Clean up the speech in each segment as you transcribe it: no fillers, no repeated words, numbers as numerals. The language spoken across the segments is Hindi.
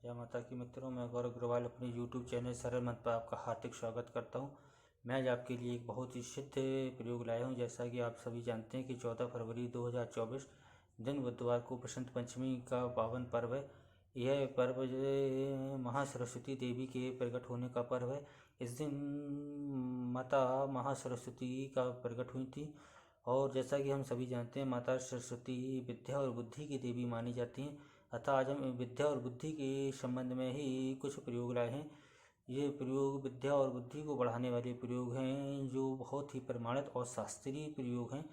जय माता की मित्रों, मैं गौरव अग्रवाल अपने YouTube चैनल सरल मंत्र पर आपका हार्दिक स्वागत करता हूं। मैं आज आपके लिए एक बहुत ही सिद्ध प्रयोग लाया हूं। जैसा कि आप सभी जानते हैं कि 14 फरवरी 2024 दिन बुधवार को बसंत पंचमी का पावन पर्व है। यह पर्व महासरस्वती देवी के प्रकट होने का पर्व है। इस दिन माता महासरस्वती का प्रकट हुई थी और जैसा कि हम सभी जानते हैं माता सरस्वती विद्या और बुद्धि की देवी मानी जाती हैं। अतः आज हम विद्या और बुद्धि के संबंध में ही कुछ प्रयोग लाए हैं। ये प्रयोग विद्या और बुद्धि को बढ़ाने वाले प्रयोग हैं जो बहुत ही प्रमाणित और शास्त्रीय प्रयोग हैं।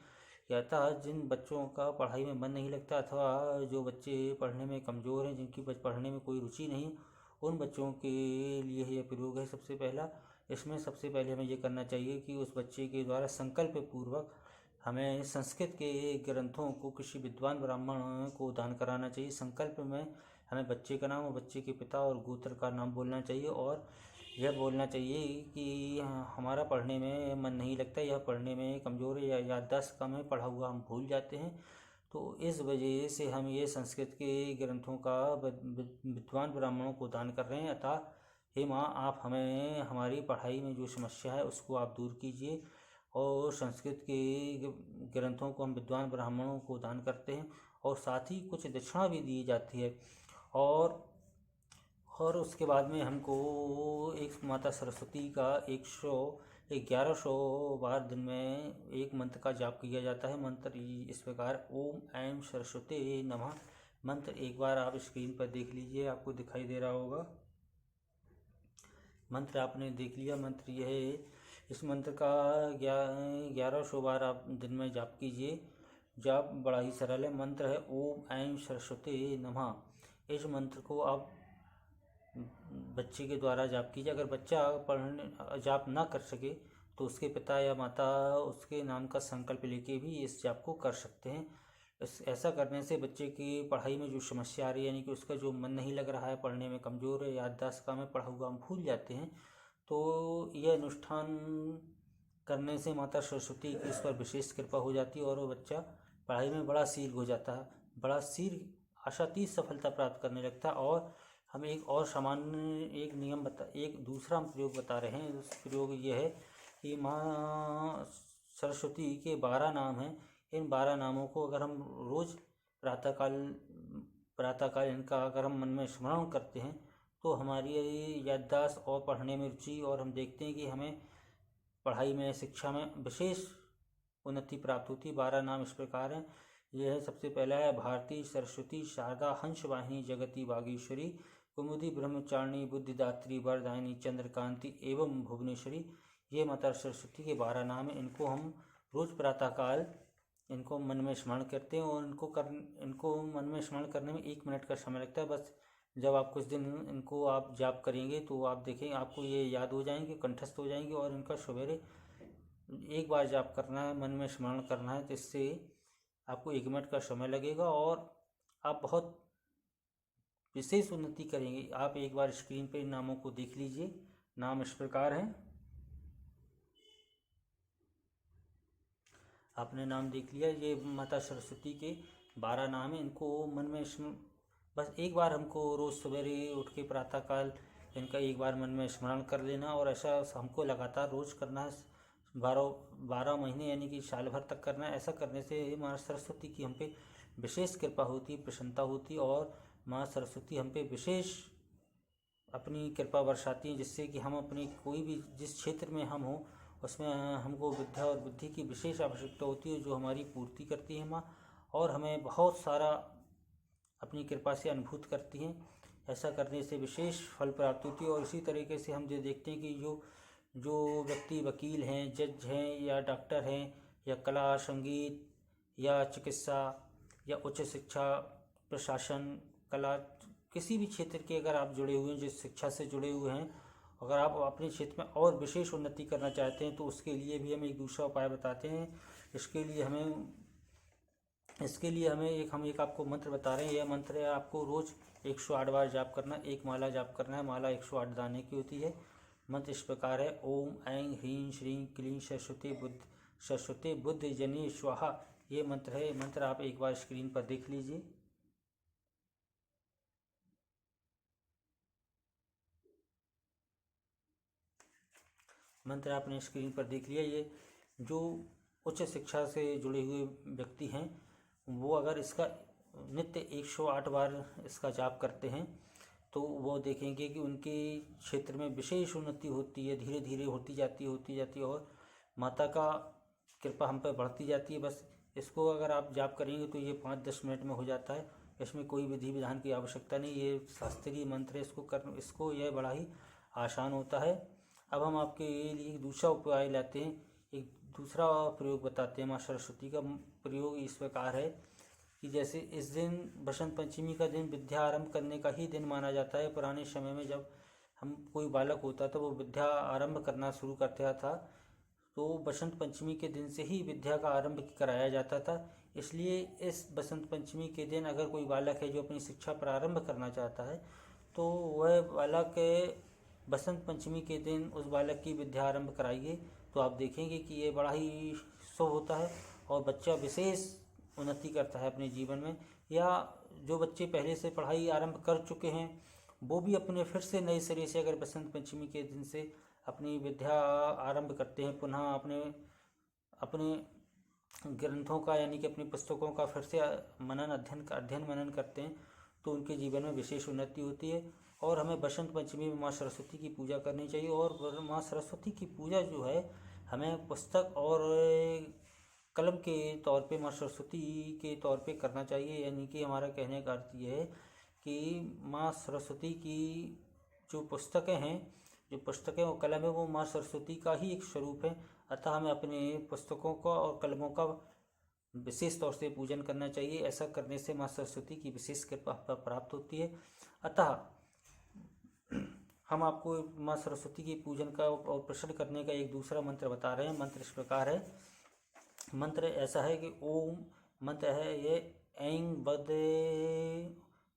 अतः जिन बच्चों का पढ़ाई में मन नहीं लगता अथवा जो बच्चे पढ़ने में कमज़ोर हैं, जिनकी पढ़ने में कोई रुचि नहीं, उन बच्चों के लिए यह प्रयोग है। सबसे पहला इसमें सबसे पहले हमें ये करना चाहिए कि उस बच्चे के द्वारा संकल्प पूर्वक हमें संस्कृत के ग्रंथों को किसी विद्वान ब्राह्मण को दान कराना चाहिए। संकल्प में हमें बच्चे का नाम और बच्चे के पिता और गोत्र का नाम बोलना चाहिए और यह बोलना चाहिए कि हमारा पढ़ने में मन नहीं लगता, यह पढ़ने में कमज़ोर है या याददाश्त कम है, पढ़ा हुआ हम भूल जाते हैं। तो इस वजह से हम ये संस्कृत के ग्रंथों का विद्वान ब्राह्मणों को दान कर रहे हैं। अतः हे माँ, आप हमें हमारी पढ़ाई में जो समस्या है उसको आप दूर कीजिए। और संस्कृत के ग्रंथों को हम विद्वान ब्राह्मणों को दान करते हैं और साथ ही कुछ दक्षिणा भी दी जाती है। और उसके बाद में हमको एक माता सरस्वती का 1100 बार दिन में एक मंत्र का जाप किया जाता है। मंत्र इस प्रकार ओम ऐं सरस्वती नमः। मंत्र एक बार आप स्क्रीन पर देख लीजिए, आपको दिखाई दे रहा होगा। मंत्र आपने देख लिया। मंत्र यह है, इस मंत्र का 1100 बार आप दिन में जाप कीजिए। जाप बड़ा ही सरल है। मंत्र है ओम ऐं सरस्वती नमः। इस मंत्र को आप बच्चे के द्वारा जाप कीजिए। अगर बच्चा पढ़ने जाप ना कर सके तो उसके पिता या माता उसके नाम का संकल्प लेके भी इस जाप को कर सकते हैं। ऐसा करने से बच्चे की पढ़ाई में जो समस्या आ रही है, यानी कि उसका जो मन नहीं लग रहा है, पढ़ने में कमज़ोर है, याददाश्त कम है, पढ़ा हुआ हम भूल जाते हैं, तो यह अनुष्ठान करने से माता सरस्वती की इस पर विशेष कृपा हो जाती है और वो बच्चा पढ़ाई में बड़ा शील हो जाता है, बड़ा शील आशातीत सफलता प्राप्त करने लगता है। और हम एक और सामान्य एक दूसरा हम प्रयोग बता रहे हैं। उस प्रयोग ये है कि माँ सरस्वती के 12 नाम हैं। इन 12 नामों को अगर हम रोज़ प्रातःकाल इनका अगर हम मन में स्मरण करते हैं तो हमारी याददाश्त और पढ़ने में रुचि, और हम देखते हैं कि हमें पढ़ाई में, शिक्षा में विशेष उन्नति प्राप्त होती है। 12 नाम इस प्रकार हैं। यह है, सबसे पहला है भारती, सरस्वती, शारदा, हंस वाहिनी, जगती, बागेश्वरी, कुमुदी, ब्रह्मचारिणी, बुद्धिदात्री, वरदायिनी, चंद्रकांति एवं भुवनेश्वरी। ये माता सरस्वती के 12 नाम हैं। इनको हम रोज़ प्रातःकाल इनको मन में स्मरण करते हैं और इनको मन में स्मरण करने में 1 मिनट का समय लगता है। बस जब आप कुछ दिन इनको आप जाप करेंगे तो आप देखेंगे आपको ये याद हो जाएंगे, कंठस्थ हो जाएंगे। और इनका सवेरे एक बार जाप करना है, मन में स्मरण करना है, तो इससे आपको 1 मिनट का समय लगेगा और आप बहुत विशेष उन्नति करेंगे। आप एक बार स्क्रीन पर इन नामों को देख लीजिए। नाम इस प्रकार हैं, आपने नाम देख लिया। ये माता सरस्वती के 12 नाम हैं। इनको मन में बस एक बार हमको रोज़ सवेरे उठ के प्रातःकाल इनका एक बार मन में स्मरण कर लेना और ऐसा हमको लगातार रोज़ करना है। 12 महीने यानी कि साल भर तक करना है। ऐसा करने से माँ सरस्वती की हम पे विशेष कृपा होती, प्रसन्नता होती और माँ सरस्वती हम पे विशेष अपनी कृपा बरसाती हैं, जिससे कि हम अपनी कोई भी जिस क्षेत्र में हम हों उसमें हमको विद्या और बुद्धि की विशेष आवश्यकता होती है, जो हमारी पूर्ति करती है माँ, और हमें बहुत सारा अपनी कृपा से अनुभूत करती हैं। ऐसा करने से विशेष फल प्राप्त होती है। और इसी तरीके से हम जो देखते हैं कि जो व्यक्ति वकील हैं, जज हैं या डॉक्टर हैं या कला, संगीत या चिकित्सा या उच्च शिक्षा, प्रशासन, कला, किसी भी क्षेत्र के अगर आप जुड़े हुए हैं, जिस शिक्षा से जुड़े हुए हैं, अगर आप अपने क्षेत्र में और विशेष उन्नति करना चाहते हैं तो उसके लिए भी हम एक दूसरा उपाय बताते हैं। इसके लिए हम एक आपको मंत्र बता रहे हैं। यह मंत्र है, आपको रोज़ 108 बार जाप करना, एक माला जाप करना है। माला 108 दाने की होती है। मंत्र इस प्रकार है ओम ऐं ह्रीं श्रीं क्लीं सरस्वती बुद्धि जनी स्वाहा। ये मंत्र है। मंत्र आप एक बार स्क्रीन पर देख लीजिए। मंत्र आपने स्क्रीन पर देख लिया। ये जो उच्च शिक्षा से जुड़े हुए व्यक्ति हैं वो अगर इसका नित्य 108 बार इसका जाप करते हैं तो वो देखेंगे कि उनके क्षेत्र में विशेष उन्नति होती है, धीरे धीरे होती जाती है और माता का कृपा हम पर बढ़ती जाती है। बस इसको अगर आप जाप करेंगे तो ये 5-10 मिनट में हो जाता है। इसमें कोई विधि विधान की आवश्यकता नहीं, ये शास्त्रीय मंत्र है। इसको यह बड़ा ही आसान होता है। अब हम आपके लिए दूसरा उपाय लाते हैं, एक दूसरा प्रयोग बताते हैं। माँ सरस्वती का प्रयोग इस प्रकार है कि जैसे इस दिन बसंत पंचमी का दिन विद्या आरंभ करने का ही दिन माना जाता है। पुराने समय में जब हम कोई बालक होता था वो विद्या आरंभ करना शुरू करता था तो बसंत पंचमी के दिन से ही विद्या का आरंभ कराया जाता था। इसलिए इस बसंत पंचमी के दिन अगर कोई बालक है जो अपनी शिक्षा प्रारंभ करना चाहता है तो वह बालक बसंत पंचमी के दिन उस बालक की विद्या आरंभ कराइए तो आप देखेंगे कि ये बड़ा ही शुभ होता है और बच्चा विशेष उन्नति करता है अपने जीवन में। या जो बच्चे पहले से पढ़ाई आरंभ कर चुके हैं वो भी अपने फिर से नए सिरे से अगर बसंत पंचमी के दिन से अपनी विद्या आरंभ करते हैं, पुनः अपने ग्रंथों का यानी कि अपनी पुस्तकों का फिर से अध्ययन मनन करते हैं तो उनके जीवन में विशेष उन्नति होती है। और हमें बसंत पंचमी में माँ सरस्वती की पूजा करनी चाहिए। और माँ सरस्वती की पूजा जो है हमें पुस्तक और कलम के तौर पे माँ सरस्वती के तौर पे करना चाहिए। यानी कि हमारा कहने का अर्थ ये है कि माँ सरस्वती की जो पुस्तकें और कलम है वो माँ सरस्वती का ही एक स्वरूप है। अतः हमें अपने पुस्तकों का और कलमों का विशेष तौर से पूजन करना चाहिए। ऐसा करने से माँ सरस्वती की विशेष कृपा प्राप्त होती है। अतः हम आपको माँ सरस्वती की पूजन का और प्रसन्न करने का एक दूसरा मंत्र बता रहे हैं। मंत्र इस प्रकार है। मंत्र ऐसा है कि ओम मंत्र है ये ऐं वद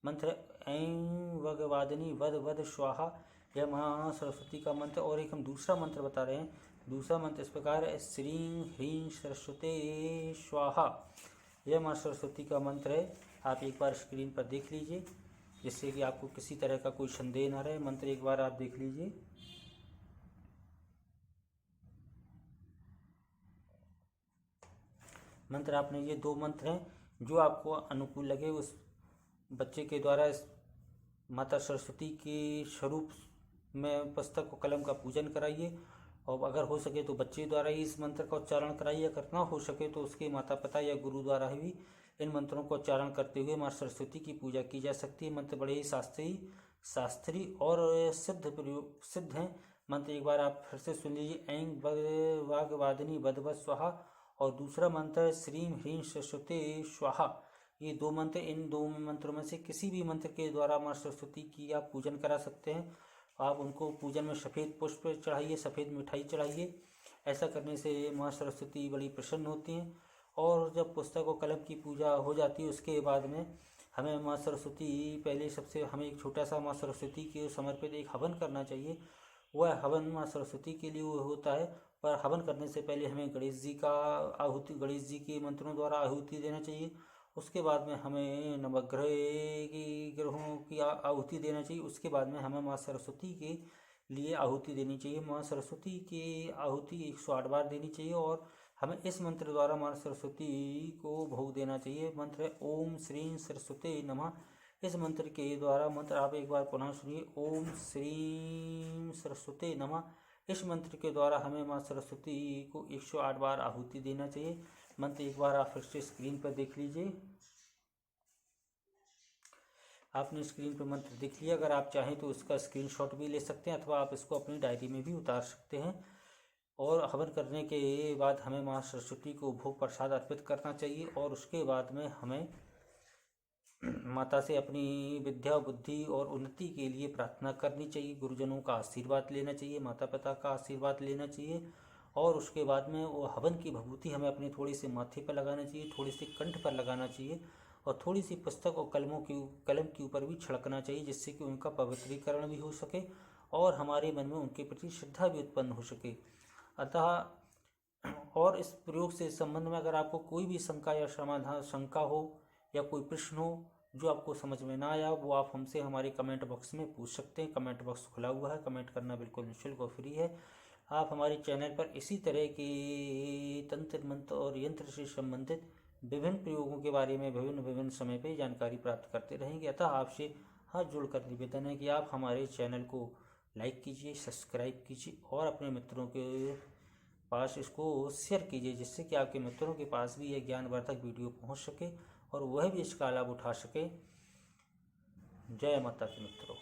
मंत्र ऐं वगवादिनी वद वद स्वाहा, यह माँ सरस्वती का मंत्र। और एक हम दूसरा मंत्र बता रहे हैं। दूसरा मंत्र इस प्रकार है श्रीं ह्रीं सरस्वते स्वाहा, यह माँ सरस्वती का मंत्र है। आप एक बार स्क्रीन पर देख लीजिए जिससे कि आपको किसी तरह का कोई संदेह न रहे। मंत्र एक बार आप देख लीजिए। मंत्र आपने ये 2 मंत्र हैं जो आपको अनुकूल लगे उस बच्चे के द्वारा इस माता सरस्वती के स्वरूप में पुस्तक और कलम का पूजन कराइए। और अगर हो सके तो बच्चे द्वारा ही इस मंत्र का उच्चारण कराइए। अगर ना हो सके तो उसके माता पिता या गुरु द्वारा भी इन मंत्रों को उच्चारण करते हुए माँ सरस्वती की पूजा की जा सकती है। मंत्र बड़े ही शास्त्रीय और सिद्ध हैं। मंत्र एक बार आप फिर से सुन लीजिए। ऐं वाग्वादिनी वद स्वाहा और दूसरा मंत्र है श्रीं ह्रीं सरस्वते स्वाहा। ये 2 मंत्र, इन 2 मंत्रों में से किसी भी मंत्र के द्वारा माँ सरस्वती की आप पूजन करा सकते हैं। आप उनको पूजन में सफ़ेद पुष्प चढ़ाइए, सफ़ेद मिठाई चढ़ाइए। ऐसा करने से माँ सरस्वती बड़ी प्रसन्न होती हैं। और जब पुस्तक और कलम की पूजा हो जाती है उसके बाद में हमें माँ सरस्वती पहले सबसे हमें एक छोटा सा माँ सरस्वती के समर्पित एक हवन करना चाहिए। वह हवन माँ सरस्वती के लिए होता है। पर हवन करने से पहले हमें गणेश जी के मंत्रों द्वारा आहुति देना चाहिए। उसके बाद में हमें ग्रहों की आहुति देना चाहिए। उसके बाद में हमें माँ सरस्वती के लिए आहुति देनी चाहिए। माँ सरस्वती की आहुति 108 बार देनी चाहिए और हमें इस मंत्र द्वारा माँ सरस्वती को भोग देना चाहिए। मंत्र है ओम श्रीं सरस्वते नमः। इस मंत्र के द्वारा मंत्र आप एक बार पुनः सुनिए। ओम श्रीं सरस्वते नमः। इस मंत्र के द्वारा हमें माँ सरस्वती को 108 बार आहुति देना चाहिए। मंत्र एक बार आप फिर से स्क्रीन पर देख लीजिए। आपने स्क्रीन पर मंत्र देख लिया। अगर आप चाहें तो उसका स्क्रीनशॉट भी ले सकते हैं अथवा आप इसको अपनी डायरी में भी उतार सकते हैं। और हवन करने के बाद हमें माँ सरस्वती को भोग प्रसाद अर्पित करना चाहिए। और उसके बाद में हमें माता से अपनी विद्या बुद्धि और उन्नति के लिए प्रार्थना करनी चाहिए। गुरुजनों का आशीर्वाद लेना चाहिए, माता पिता का आशीर्वाद लेना चाहिए। और उसके बाद में वो हवन की भभूति हमें अपने थोड़ी सी माथे पर लगाना चाहिए, थोड़ी सी कंठ पर लगाना चाहिए और थोड़ी सी पुस्तक और कलम के ऊपर भी छिड़कना चाहिए जिससे कि उनका पवित्रीकरण भी हो सके और हमारे मन में उनके प्रति श्रद्धा भी उत्पन्न हो सके। अतः और इस प्रयोग से संबंध में अगर आपको कोई भी शंका हो या कोई प्रश्न हो जो आपको समझ में ना आया वो आप हमसे हमारे कमेंट बॉक्स में पूछ सकते हैं। कमेंट बॉक्स खुला हुआ है, कमेंट करना बिल्कुल निःशुल्क और फ्री है। आप हमारे चैनल पर इसी तरह की तंत्र मंत्र और यंत्र से संबंधित विभिन्न प्रयोगों के बारे में विभिन्न समय पर जानकारी प्राप्त करते रहेंगे। अतः आपसे हाथ जोड़कर निवेदन है कि आप हमारे चैनल को लाइक कीजिए, सब्सक्राइब कीजिए और अपने मित्रों के पास इसको शेयर कीजिए, जिससे कि आपके मित्रों के पास भी यह ज्ञानवर्धक वीडियो पहुंच सके और वह भी इसका लाभ उठा सके। जय माता की मित्रों।